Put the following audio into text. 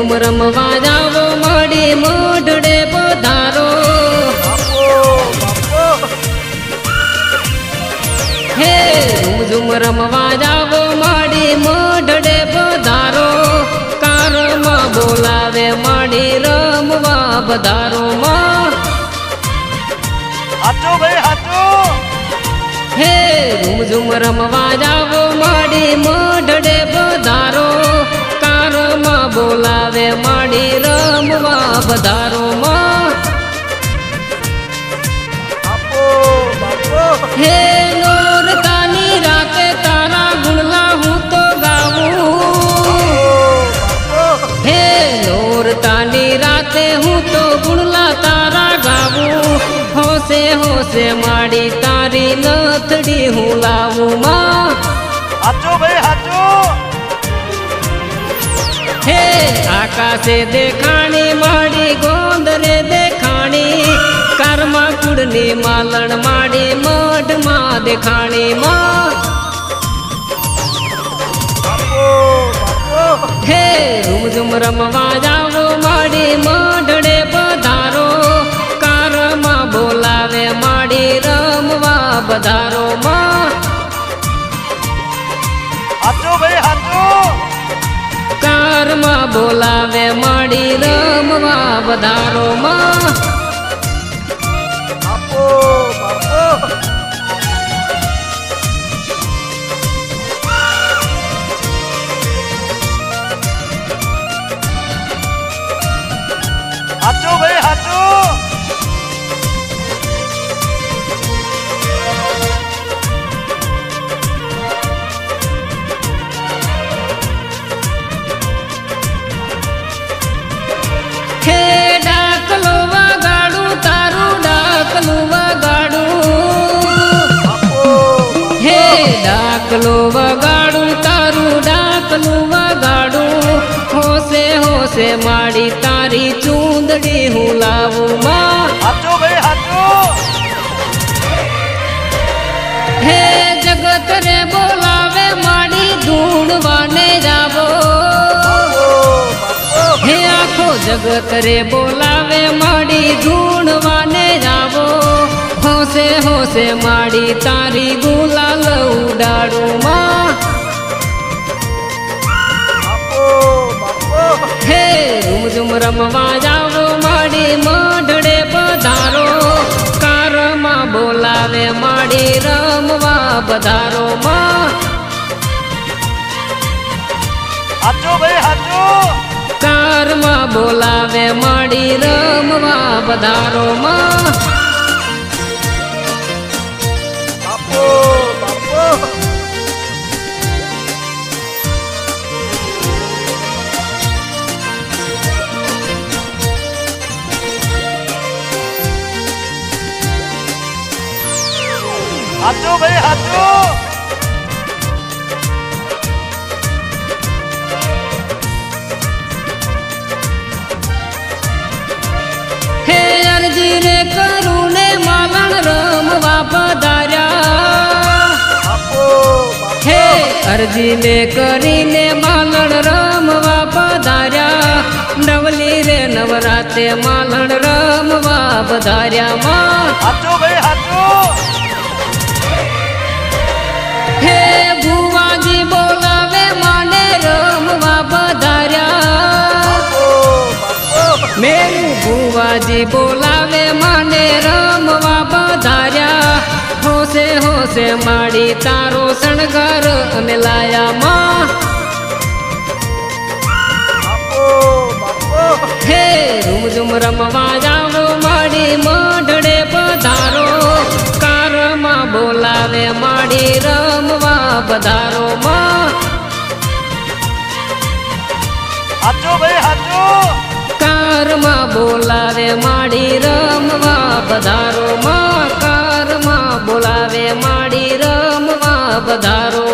ઝુમ રમવા જાવો માડી મોઢડે પધારો હે ઝુમ રમવા જાવો માડી મોઢડે પધારો કારમાં બોલાવે માડી રમવા પધારો માં હાચો ભાઈ હાચો હે ઝુમ રમવા જાવો માડી મોઢડે પધારો કારમાં બોલાવે માડી રમવા પધારો માં હે નોરતાની રાતે તારા ગુણલા હું તો ગાવું હે નોરતાની રાતે હું તો ગુણલા તારા ગાવું હોશે હોશે માડી તારી નથડી હું લાવું માં હાચો ભાઈ હાચો હે આકાશે દેખાણી માડી ગોંદરે દેખાણી કારમાં કુડની માલણ માડી મઢમાં દેખાણી માં હે ઝુમ રમવા જાવો માડી મોઢડે પધારો કારમાં બોલાવે માડી રમવા પધારો માં હાચો ભાઈ હાચો કારમાં બોલાવે માડી રમવા પધારો માં હાચો ભાઈ હાચો હે ડાકલો વગાડું તારું ડાકલું વગાડું હે ડાકલો વગાડું તારું ડાકલું વગાડું હોશે હોશે માડી તારી ચૂંદડી હું લાવું માં હાચો ભાઈ હાચો હે જગત રે બોલાવે માડી ધૂણવાને જાવો હે આખો જગત રે બોલાવે માડી ધૂણવાને જાવો હોશે હોશે માડી તારી ગુલાલ ઉડાડું માં હે ઝુમ રમવા જાવો માડી મોઢડે પધારો કારમાં બોલાવે માડી રમવા પધારો માં હાચો ભાઈ હાચો કારમાં બોલાવે માડી રમવા પધારો માં હાચો ભાઈ હાચો હે અરજી રે કરું ને માલણ રમવા પધાર્યા હે અરજી ને કરીને માલણ રમવા પધાર્યા નવલી રે નવરાતે માલણ રમવા પધાર્યા માં હાચો ભાઈ હાચો હે ભુવાજી બોલાવે માને રમવા પધાર્યા મેરું ભુવાજી બોલાવે માને રમવા પધાર્યા હોશે હોશે માડી તારો શણગાર અમે લાયા માં હે ઝુમ રમવા જાવો માડી મોઢડે પધારો કારમાં બોલાવે માડી રમવા પધારો માં હાચો ભાઈ હાચો કારમાં બોલાવે માડી રમવા પધારો માં કારમાં બોલાવે માડી રમવા પધારો